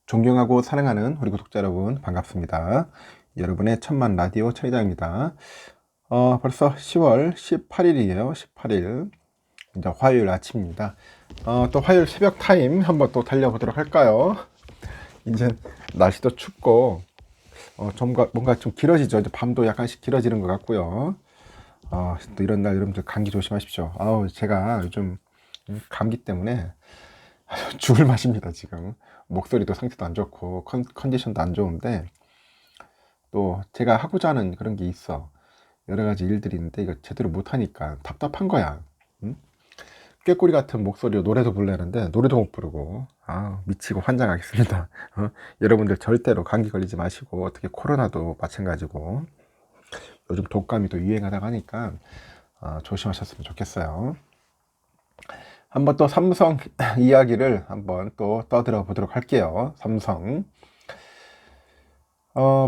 존경하고 사랑하는 우리 구독자 여러분 반갑습니다. 여러분의 천만 라디오 천리장입니다. 벌써 10월 18일이에요. 18일 이제 화요일 아침입니다. 또 화요일 새벽 타임 한번 또 달려보도록 할까요? 이제 날씨도 춥고 뭔가 좀 길어지죠. 이제 밤도 약간씩 길어지는 것 같고요. 또 이런 날 여러분들 감기 조심하십시오. 제가 요즘 감기 때문에 죽을 맛입니다. 지금 목소리도 상태도 안 좋고 컨디션도 안 좋은데, 또 제가 하고자 하는 그런 게 있어. 여러 가지 일들이 있는데 이거 제대로 못하니까 답답한 거야. 응? 꾀꼬리 같은 목소리로 노래도 부르려는데 노래도 못 부르고 미치고 환장하겠습니다. 여러분들 절대로 감기 걸리지 마시고, 특히 코로나도 마찬가지고 요즘 독감이 또 유행하다고 하니까 조심하셨으면 좋겠어요. 한번 또 삼성 이야기를 한번 또 떠들어 보도록 할게요. 삼성.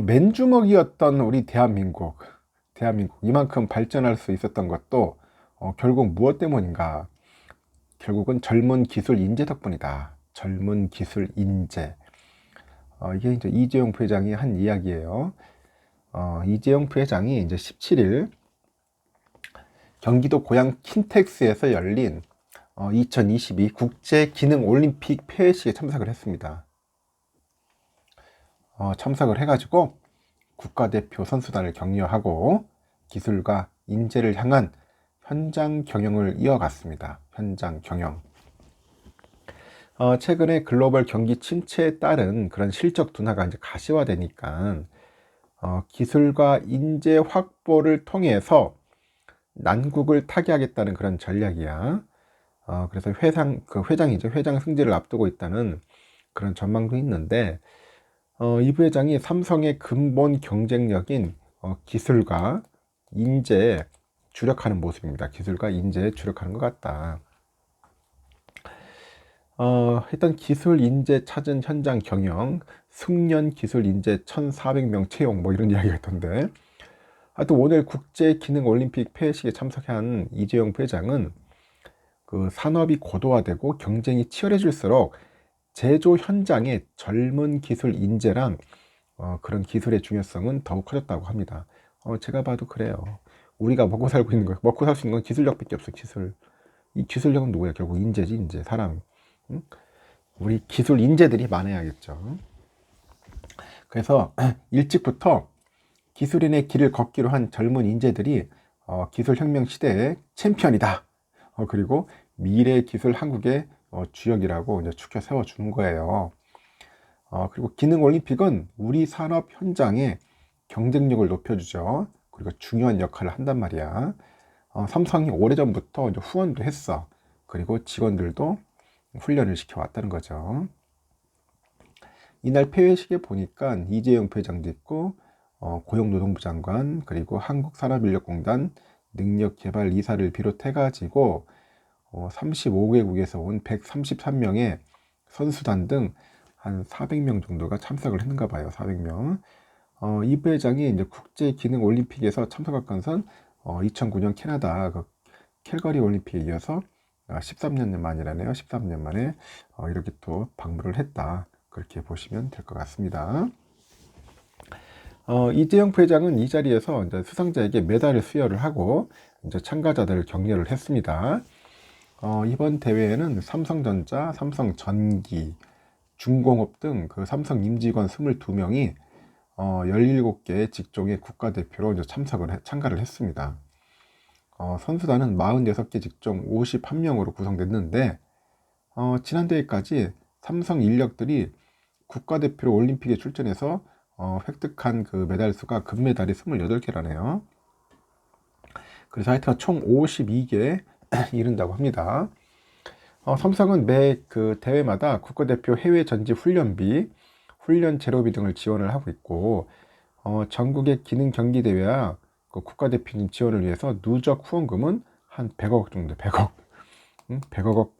맨주먹이었던 우리 대한민국 이만큼 발전할 수 있었던 것도 결국 무엇 때문인가? 결국은 젊은 기술 인재 덕분이다. 젊은 기술 인재. 이게 이제 이재용 부회장이 한 이야기예요. 이재용 부회장이 이제 17일 경기도 고양 킨텍스에서 열린 2022 국제기능올림픽 폐회식에 참석을 했습니다. 참석을 해가지고 국가대표 선수단을 격려하고 기술과 인재를 향한 현장 경영을 이어갔습니다. 현장 경영. 최근에 글로벌 경기 침체에 따른 그런 실적 둔화가 이제 가시화되니까 기술과 인재 확보를 통해서 난국을 타개하겠다는 그런 전략이야. 그래서 회장 승진을 앞두고 있다는 그런 전망도 있는데, 이 부회장이 삼성의 근본 경쟁력인 기술과 인재에 주력하는 모습입니다. 기술과 인재에 주력하는 것 같다. 일단 기술 인재 찾은 현장 경영, 숙련 기술 인재 1,400명 채용 뭐 이런 이야기가 있던데, 또 오늘 국제기능올림픽 폐회식에 참석한 이재용 부회장은 그 산업이 고도화되고 경쟁이 치열해질수록 제조 현장의 젊은 기술 인재랑 그런 기술의 중요성은 더욱 커졌다고 합니다. 제가 봐도 그래요. 우리가 먹고 살고 있는 거, 먹고 살 수 있는 건 기술력밖에 없어. 이 기술력은 누구야? 결국 인재지, 인재, 사람. 응? 우리 기술 인재들이 많아야겠죠. 그래서 일찍부터 기술인의 길을 걷기로 한 젊은 인재들이 기술혁명 시대의 챔피언이다. 그리고 미래 기술 한국의 주역이라고 이제 축켜 세워주는 거예요. 그리고 기능올림픽은 우리 산업 현장의 경쟁력을 높여주죠. 그리고 중요한 역할을 한단 말이야. 삼성이 오래전부터 이제 후원도 했어. 그리고 직원들도 훈련을 시켜왔다는 거죠. 이날 폐회식에 보니까 이재용 부회장도 있고, 고용노동부 장관, 그리고 한국산업인력공단 능력개발이사를 비롯해가지고 35개국에서 온 133명의 선수단 등 한 400명 정도가 참석을 했는가 봐요. 400명. 이 부회장이 이제 국제기능올림픽에서 참석한 것은 2009년 캐나다 그 캘거리 올림픽에 이어서 13년 만이라네요. 13년 만에 이렇게 또 방문을 했다. 그렇게 보시면 될 것 같습니다. 이재용 부회장은 이 자리에서 이제 수상자에게 메달을 수여를 하고 이제 참가자들을 격려를 했습니다. 이번 대회에는 삼성전자, 삼성전기, 중공업 등 그 삼성 임직원 22명이 17개 직종의 국가대표로 이제 참가를 했습니다. 선수단은 46개 직종 51명으로 구성됐는데, 지난 대회까지 삼성 인력들이 국가대표로 올림픽에 출전해서 획득한 그 메달 수가 금메달이 28개라네요. 그래서 하여튼 총 52개에 이른다고 합니다. 삼성은 매 그 대회마다 국가대표 해외 전지 훈련비, 훈련 재료비 등을 지원을 하고 있고, 전국의 기능 경기 대회와 그 국가대표님 지원을 위해서 누적 후원금은 한 100억 정도, 100억, 100억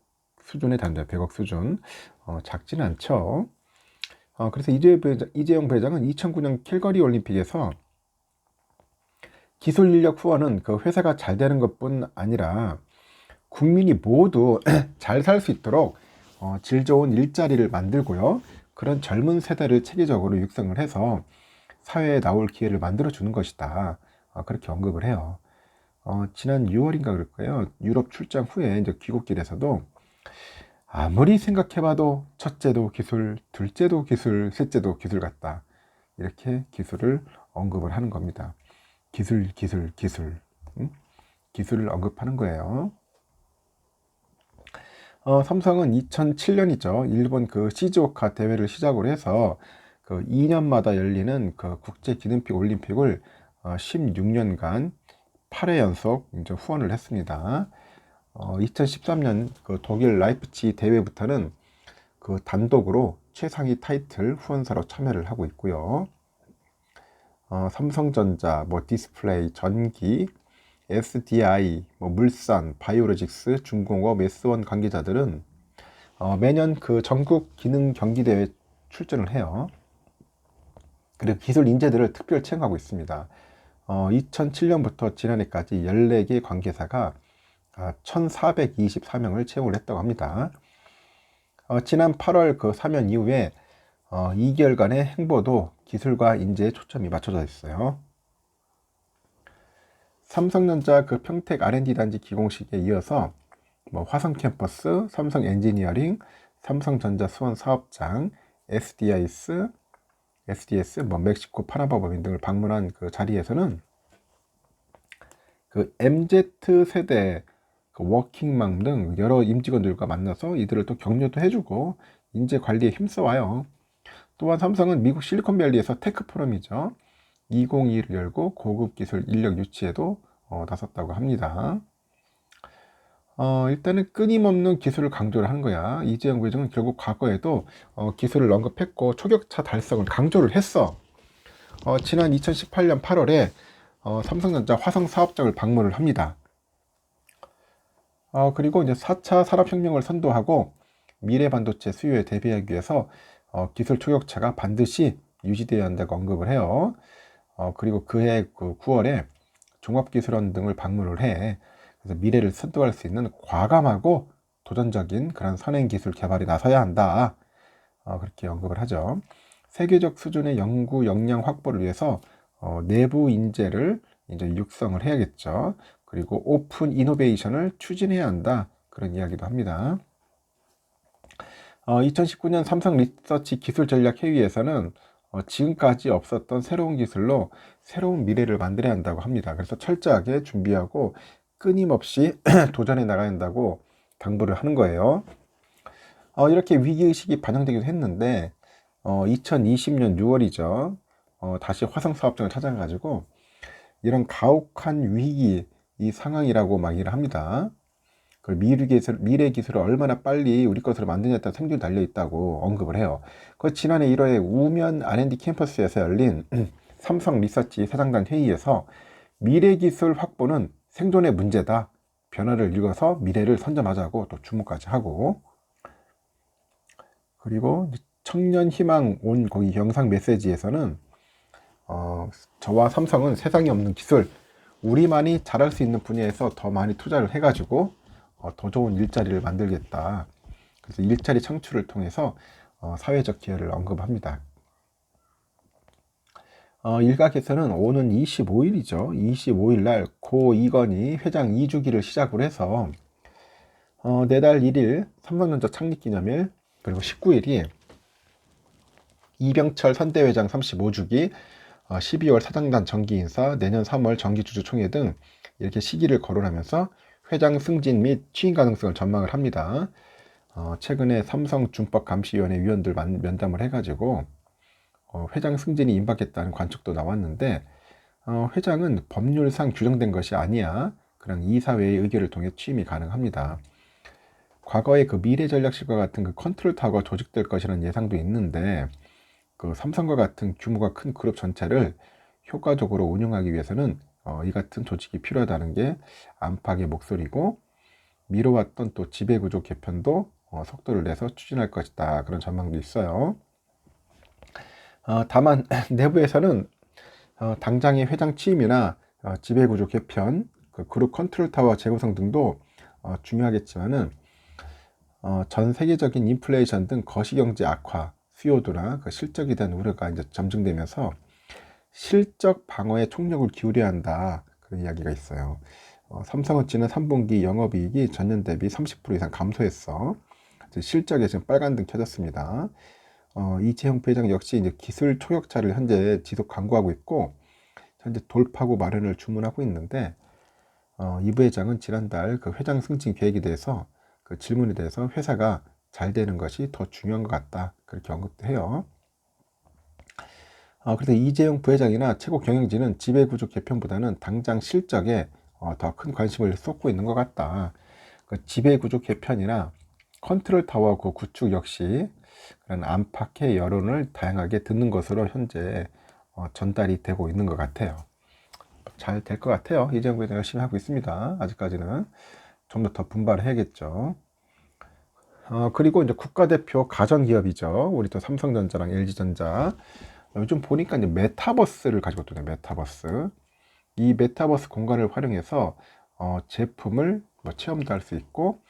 수준에 단다. 100억 수준. 작지는 않죠. 그래서 이재용 부회장은 2009년 캘거리 올림픽에서 기술 인력 후원은 그 회사가 잘 되는 것뿐 아니라 국민이 모두 잘 살 수 있도록 질 좋은 일자리를 만들고요. 그런 젊은 세대를 체계적으로 육성을 해서 사회에 나올 기회를 만들어 주는 것이다. 그렇게 언급을 해요. 지난 6월인가 그럴 거예요. 유럽 출장 후에 이제 귀국길에서도 아무리 생각해봐도 첫째도 기술, 둘째도 기술, 셋째도 기술 같다. 이렇게 기술을 언급을 하는 겁니다. 기술, 기술, 기술. 기술을 언급하는 거예요. 삼성은 2007년이죠. 일본 그 시즈오카 대회를 시작으로 해서 그 2년마다 열리는 그 국제 기능픽 올림픽을 16년간 8회 연속 이제 후원을 했습니다. 2013년 그 독일 라이프치 대회부터는 그 단독으로 최상위 타이틀 후원사로 참여를 하고 있고요. 삼성전자, 뭐 디스플레이, 전기, SDI, 뭐 물산, 바이오로직스, 중공업, S1 관계자들은 매년 그 전국 기능 경기대회 출전을 해요. 그리고 기술 인재들을 특별 채용하고 있습니다. 2007년부터 지난해까지 14개 관계사가 1,424명을 채용을 했다고 합니다. 지난 8월 그 사면 이후에 2개월간의 행보도 기술과 인재에 초점이 맞춰져 있어요. 삼성전자 그 평택 R&D 단지 기공식에 이어서 뭐 화성 캠퍼스, 삼성 엔지니어링, 삼성전자 수원 사업장, SDS, 뭐 멕시코 파나마 법인 등을 방문한 그 자리에서는 그 MZ 세대 그 워킹맘 등 여러 임직원들과 만나서 이들을 또 격려도 해주고 인재 관리에 힘써와요. 또한 삼성은 미국 실리콘밸리에서 테크 포럼이죠. 2021을 열고 고급 기술 인력 유치에도 나섰다고 합니다. 일단은 끊임없는 기술을 강조를 한 거야. 이재용 부회장은 결국 과거에도 기술을 언급했고 초격차 달성을 강조를 했어. 지난 2018년 8월에 삼성전자 화성 사업장을 방문을 합니다. 그리고 이제 4차 산업혁명을 선도하고 미래 반도체 수요에 대비하기 위해서 기술 초격차가 반드시 유지되어야 한다고 언급을 해요. 그리고 그해 그 9월에 종합기술원 등을 방문을 해. 그래서 미래를 선도할 수 있는 과감하고 도전적인 그런 선행기술 개발에 나서야 한다. 그렇게 언급을 하죠. 세계적 수준의 연구 역량 확보를 위해서 내부 인재를 이제 육성을 해야겠죠. 그리고 오픈 이노베이션을 추진해야 한다. 그런 이야기도 합니다. 2019년 삼성 리서치 기술 전략 회의에서는 지금까지 없었던 새로운 기술로 새로운 미래를 만들어야 한다고 합니다. 그래서 철저하게 준비하고 끊임없이 도전해 나가야 한다고 당부를 하는 거예요. 이렇게 위기의식이 반영되기도 했는데 2020년 6월이죠. 다시 화성 사업장을 찾아가지고 이런 가혹한 위기 이 상황이라고 막 얘기를 합니다. 그 미래 기술을 얼마나 빨리 우리 것으로 만드냐에 따라 생존이 달려 있다고 언급을 해요. 그 지난해 1월에 우면 R&D 캠퍼스에서 열린 삼성 리서치 사장단 회의에서 미래 기술 확보는 생존의 문제다. 변화를 읽어서 미래를 선점하자고 또 주목까지 하고, 그리고 청년 희망 온 거기 영상 메시지에서는 저와 삼성은 세상에 없는 기술, 우리만이 잘할 수 있는 분야에서 더 많이 투자를 해가지고 더 좋은 일자리를 만들겠다. 그래서 일자리 창출을 통해서 사회적 기여를 언급합니다. 일각에서는 오는 25일이죠. 25일 날 고 이건희 회장 2주기를 시작으로 해서 내달 1일 삼성전자 창립기념일, 그리고 19일이 이병철 선대회장 35주기, 12월 사장단 정기인사, 내년 3월 정기주주총회 등 이렇게 시기를 거론하면서 회장 승진 및 취임 가능성을 전망을 합니다. 최근에 삼성 준법감시위원회 위원들 면담을 해가지고 회장 승진이 임박했다는 관측도 나왔는데 회장은 법률상 규정된 것이 아니야. 그냥 이사회의 의결을 통해 취임이 가능합니다. 과거에 그 미래전략실과 같은 그 컨트롤 타워가 조직될 것이라는 예상도 있는데 그 삼성과 같은 규모가 큰 그룹 전체를 효과적으로 운영하기 위해서는 이 같은 조직이 필요하다는 게 안팎의 목소리고, 미뤄왔던 또 지배구조 개편도 속도를 내서 추진할 것이다. 그런 전망도 있어요. 다만 내부에서는 당장의 회장 취임이나 지배구조 개편, 그 그룹 컨트롤 타워 재구성 등도 중요하겠지만은 전 세계적인 인플레이션 등 거시경제 악화, 수요도나 그 실적에 대한 우려가 이제 점증되면서 실적 방어에 총력을 기울여야 한다, 그런 이야기가 있어요. 삼성은 지난 3분기 영업이익이 전년 대비 30% 이상 감소했어. 실적에 지금 빨간등 켜졌습니다. 이재용 부회장 역시 이제 기술 초격차를 현재 지속 강구하고 있고, 현재 돌파구 마련을 주문하고 있는데, 이 부회장은 지난달 그 회장 승진 계획에 대해서 그 질문에 대해서 회사가 잘 되는 것이 더 중요한 것 같다, 그렇게 언급도 해요. 그래서 이재용 부회장이나 최고 경영진은 지배구조 개편보다는 당장 실적에 더 큰 관심을 쏟고 있는 것 같다. 그 지배구조 개편이나 컨트롤 타워 그 구축 역시 그런 안팎의 여론을 다양하게 듣는 것으로 현재 전달이 되고 있는 것 같아요. 잘 될 것 같아요. 이재용 부회장 열심히 하고 있습니다. 아직까지는 좀 더 분발을 해야겠죠. 그리고 이제 국가대표 가전기업이죠. 우리 또 삼성전자랑 LG전자. 요즘 보니까 이제 메타버스를 가지고 또 메타버스. 이 메타버스 공간을 활용해서 제품을 뭐 체험도 할 수 있고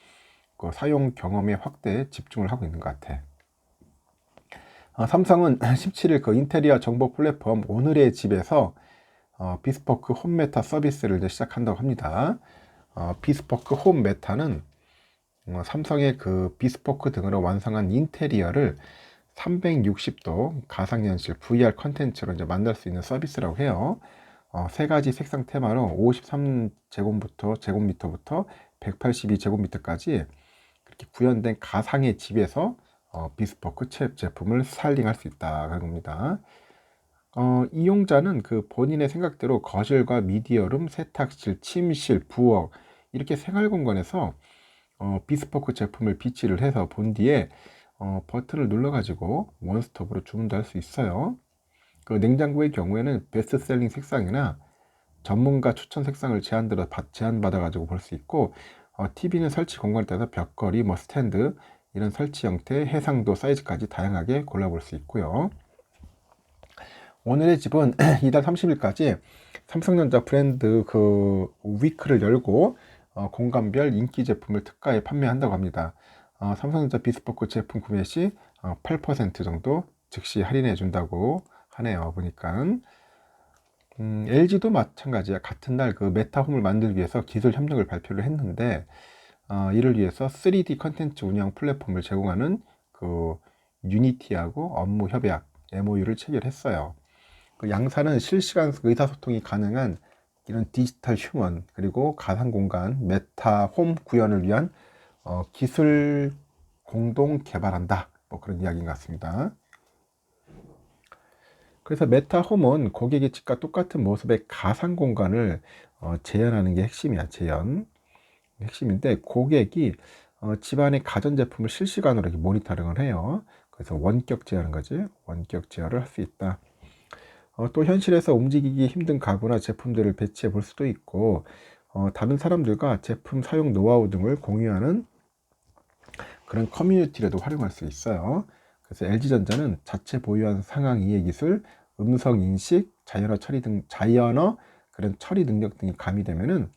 그 사용 경험의 확대에 집중을 하고 있는 것 같아. 삼성은 17일 그 인테리어 정보 플랫폼 오늘의 집에서 비스포크 홈 메타 서비스를 이제 시작한다고 합니다. 비스포크 홈 메타는 삼성의 그 비스포크 등으로 완성한 인테리어를 360도 가상현실 VR 컨텐츠로 이제 만들 수 있는 서비스라고 해요. 세 가지 색상 테마로 53제곱미터부터 182제곱미터까지 그렇게 구현된 가상의 집에서 비스포크 제품을 스타일링할 수 있다, 그런 겁니다. 이용자는 그 본인의 생각대로 거실과 미디어룸, 세탁실, 침실, 부엌 이렇게 생활 공간에서 비스포크 제품을 비치를 해서 본 뒤에 버튼을 눌러가지고 원스톱으로 주문도 할 수 있어요. 그 냉장고의 경우에는 베스트셀링 색상이나 전문가 추천 색상을 제안받아가지고 볼 수 있고, TV는 설치 공간에 따라서 벽걸이, 뭐 스탠드 이런 설치 형태, 해상도, 사이즈까지 다양하게 골라볼 수 있고요. 오늘의 집은 이달 30일까지 삼성전자 브랜드 그 위크를 열고 공간별 인기 제품을 특가에 판매한다고 합니다. 삼성전자 비스포크 제품 구매 시 8% 정도 즉시 할인해 준다고 하네요. 보니까 LG도 마찬가지야. 같은 날 그 메타홈을 만들기 위해서 기술 협력을 발표를 했는데, 이를 위해서 3D 컨텐츠 운영 플랫폼을 제공하는 그 유니티하고 업무 협약 MOU를 체결했어요. 그 양사는 실시간 의사소통이 가능한 이런 디지털 휴먼 그리고 가상 공간 메타홈 구현을 위한 기술 공동 개발한다, 뭐 그런 이야기인 것 같습니다. 그래서 메타홈은 고객의 집과 똑같은 모습의 가상 공간을 재현하는 게 핵심이야. 재현 핵심인데, 고객이 집안의 가전제품을 실시간으로 이렇게 모니터링을 해요. 그래서 원격 제어하는 거지. 원격 제어를 할 수 있다. 또 현실에서 움직이기 힘든 가구나 제품들을 배치해 볼 수도 있고, 다른 사람들과 제품 사용 노하우 등을 공유하는 그런 커뮤니티라도 활용할 수 있어요. 그래서 LG전자는 자체 보유한 상황 이해 기술, 음성 인식, 자연어 그런 처리 능력 등이 가미되면은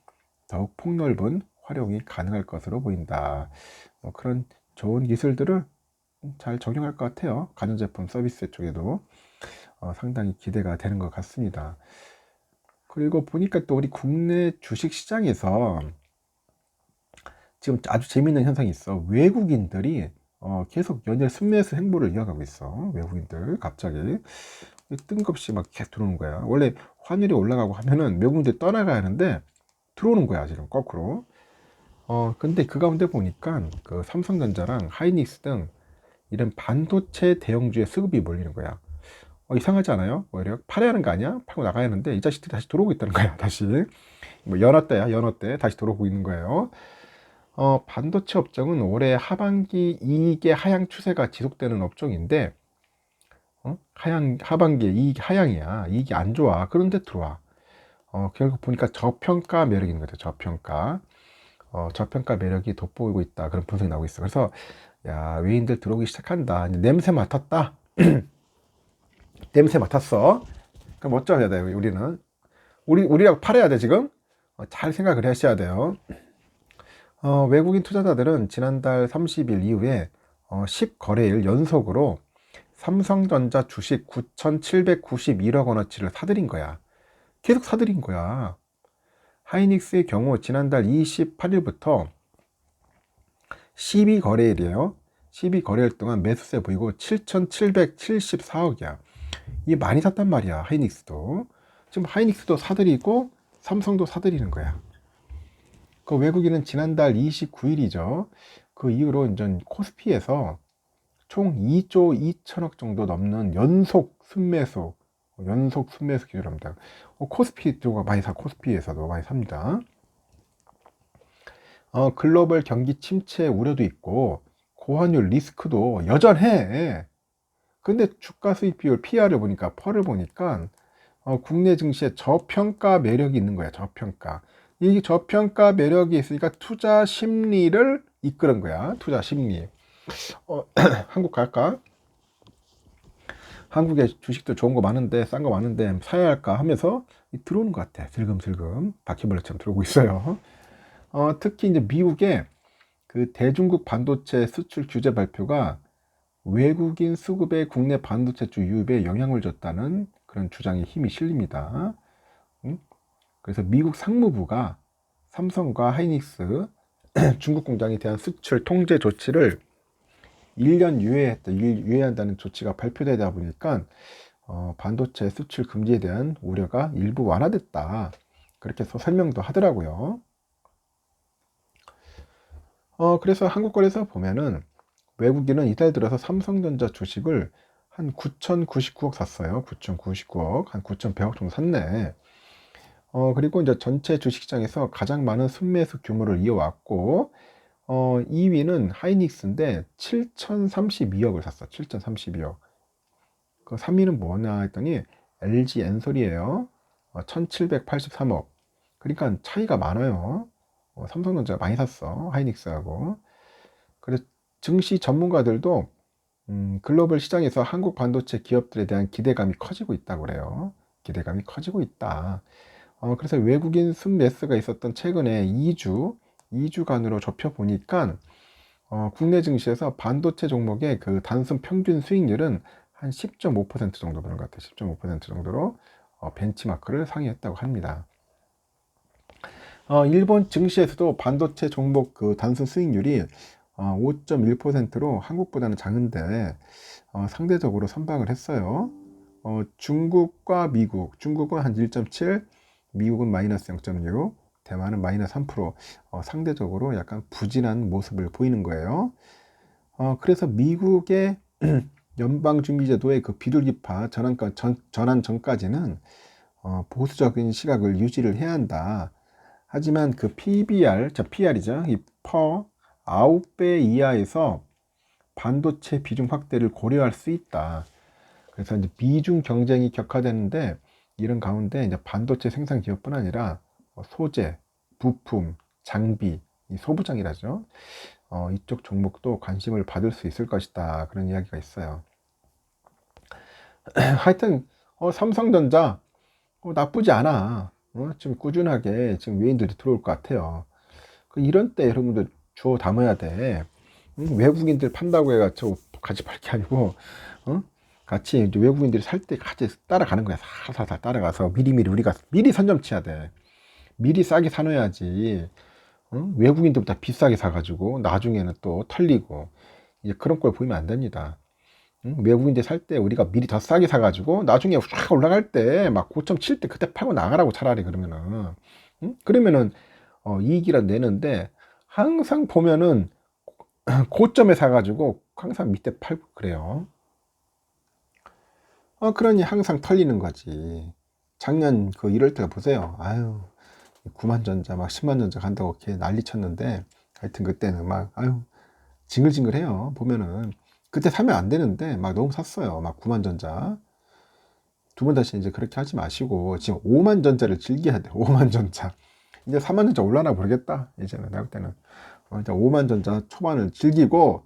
더욱 폭넓은 활용이 가능할 것으로 보인다. 그런 좋은 기술들을 잘 적용할 것 같아요. 가전제품 서비스 쪽에도 상당히 기대가 되는 것 같습니다. 그리고 보니까 또 우리 국내 주식시장에서 지금 아주 재밌는 현상이 있어. 외국인들이 계속 연일 순매수 행보를 이어가고 있어. 외국인들 갑자기 뜬금없이 막 계속 들어오는 거야. 원래 환율이 올라가고 하면은 외국인들 떠나가야 하는데 들어오는 거야, 지금 거꾸로. 근데 그 가운데 보니까 그 삼성전자랑 하이닉스 등 이런 반도체 대형주의 수급이 몰리는 거야. 이상하지 않아요? 오히려 팔아야 하는 거 아니야? 팔고 나가야 하는데 이 자식들이 다시 들어오고 있다는 거야. 다시 뭐 연어 때 다시 들어오고 있는 거예요. 반도체 업종은 올해 하반기 이익의 하향 추세가 지속되는 업종인데, 하반기에 이익이 하향이야. 이익이 안 좋아. 그런데 들어와. 결국 보니까 저평가 매력인 것 같아요. 저평가 매력이 돋보이고 있다. 그런 분석이 나오고 있어. 그래서 야, 외인들 들어오기 시작한다. 이제 냄새 맡았다. 냄새 맡았어. 그럼 어쩌야 돼요? 우리가 팔아야 돼, 지금. 잘 생각을 하셔야 돼요. 외국인 투자자들은 지난달 30일 이후에 10거래일 연속으로 삼성전자 주식 9,791억 원어치를 사들인 거야. 계속 사들인 거야. 하이닉스의 경우 지난달 28일부터 12거래일이에요. 12거래일 동안 매수세 보이고 7,774억이야. 이게 많이 샀단 말이야. 하이닉스도. 지금 하이닉스도 사들이고 삼성도 사들이는 거야. 그 외국인은 지난달 29일이죠. 그 이후로 이제 코스피에서 총 2조 2천억 정도 넘는 연속 순매수 기준합니다. 코스피 쪽가 많이 코스피에서도 많이 삽니다. 글로벌 경기 침체 우려도 있고 고환율 리스크도 여전해. 근데 주가 수익 비율 PR을 보니까 펄을 보니까 국내 증시에 저평가 매력이 있는 거야. 저평가. 이 저평가 매력이 있으니까 투자 심리를 이끄는 거야. 투자 심리. 한국 갈까? 한국에 주식도 좋은 거 많은데 싼 거 많은데 사야 할까 하면서 들어오는 것 같아. 슬금슬금 바퀴벌레처럼 들어오고 있어요. 특히 이제 미국의 그 대중국 반도체 수출 규제 발표가 외국인 수급의 국내 반도체주 유입에 영향을 줬다는 그런 주장에 힘이 실립니다. 그래서 미국 상무부가 삼성과 하이닉스 중국 공장에 대한 수출 통제 조치를 1년 유예한다는 조치가 발표되다 보니까 반도체 수출 금지에 대한 우려가 일부 완화됐다. 그렇게 해서 설명도 하더라고요. 그래서 한국거래소 보면은 외국인은 이달 들어서 삼성전자 주식을 한 9,099억 샀어요. 9,099억, 한 9,100억 정도 샀네. 그리고 이제 전체 주식시장에서 가장 많은 순매수 규모를 이어왔고, 2위는 하이닉스인데 7,032억을 샀어. 7,032억. 그 3위는 뭐냐 했더니 LG 엔솔이에요. 1,783억. 그러니까 차이가 많아요. 삼성전자가 많이 샀어. 하이닉스하고. 그래서 증시 전문가들도 글로벌 시장에서 한국 반도체 기업들에 대한 기대감이 커지고 있다고 그래요. 기대감이 커지고 있다. 그래서 외국인 순매수가 있었던 최근에 2주간으로 좁혀보니까 국내 증시에서 반도체 종목의 그 단순 평균 수익률은 한 10.5% 정도 되는 것 같아요. 10.5% 정도로 벤치마크를 상회했다고 합니다. 일본 증시에서도 반도체 종목 그 단순 수익률이 5.1%로 한국보다는 작은데 상대적으로 선방을 했어요. 중국과 미국, 중국은 한 1.7, 미국은 마이너스 0.6, 대만은 마이너스 3%, 상대적으로 약간 부진한 모습을 보이는 거예요. 그래서 미국의 연방준비제도의 그 비둘기파 전환 전까지는 보수적인 시각을 유지를 해야 한다. 하지만 그 PR이죠. 이 퍼 9배 이하에서 반도체 비중 확대를 고려할 수 있다. 그래서 이제 미중 경쟁이 격화되는데 이런 가운데 이제 반도체 생산 기업뿐 아니라 소재, 부품, 장비, 이 소부장이라죠. 이쪽 종목도 관심을 받을 수 있을 것이다. 그런 이야기가 있어요. 하여튼 삼성전자 나쁘지 않아. 지금 꾸준하게 지금 외인들이 들어올 것 같아요. 이런 때 여러분들 주워 담아야 돼. 외국인들 판다고 해가지고 같이 팔 게 아니고, 같이 이제 외국인들이 살 때 같이 따라가는 거야. 살살살 따라가서 미리미리 우리가 미리 선점 치야 돼. 미리 싸게 사놓아야지. 외국인들보다 비싸게 사가지고 나중에는 또 털리고 이제 그런 걸 보이면 안 됩니다. 외국인들 살 때 우리가 미리 더 싸게 사가지고 나중에 확 올라갈 때 막 고점 칠 때 그때 팔고 나가라고 차라리 그러면은 그러면은 이익이라 내는데 항상 보면은 고점에 사가지고 항상 밑에 팔고 그래요. 그러니 항상 털리는 거지. 작년 그 이럴 때가 보세요. 아유 9만 전자 막 10만 전자 간다고 이렇게 난리 쳤는데 하여튼 그때는 막 아유 징글징글해요. 보면은 그때 사면 안 되는데 막 너무 샀어요. 막 9만 전자. 두 번 다시 이제 그렇게 하지 마시고 지금 5만 전자를 즐겨야 돼. 5만 전자. 이제 4만 전자 올라나 모르겠다. 이제는 내가 볼 때는 이제 5만 전자 초반을 즐기고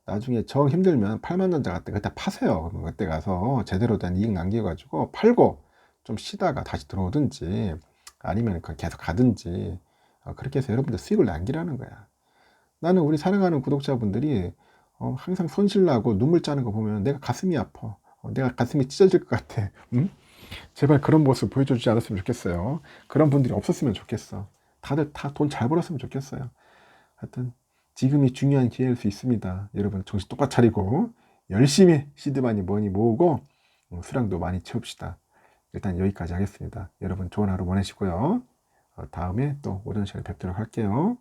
나중에 정 힘들면 8만 전자 그때 파세요. 그때 가서 제대로 된 이익 남겨가지고 팔고 좀 쉬다가 다시 들어오든지 아니면 계속 가든지 그렇게 해서 여러분들 수익을 남기라는 거야. 나는 우리 사랑하는 구독자분들이 항상 손실나고 눈물 짜는 거 보면 내가 가슴이 아파. 내가 가슴이 찢어질 것 같아. 응? 제발 그런 모습 보여주지 않았으면 좋겠어요. 그런 분들이 없었으면 좋겠어. 다들 다 돈 잘 벌었으면 좋겠어요. 하여튼 지금이 중요한 기회일 수 있습니다. 여러분 정신 똑바로 차리고 열심히 시드 많이 머니 모으고 수량도 많이 채웁시다. 일단 여기까지 하겠습니다. 여러분 좋은 하루 보내시고요. 다음에 또 오전 시간에 뵙도록 할게요.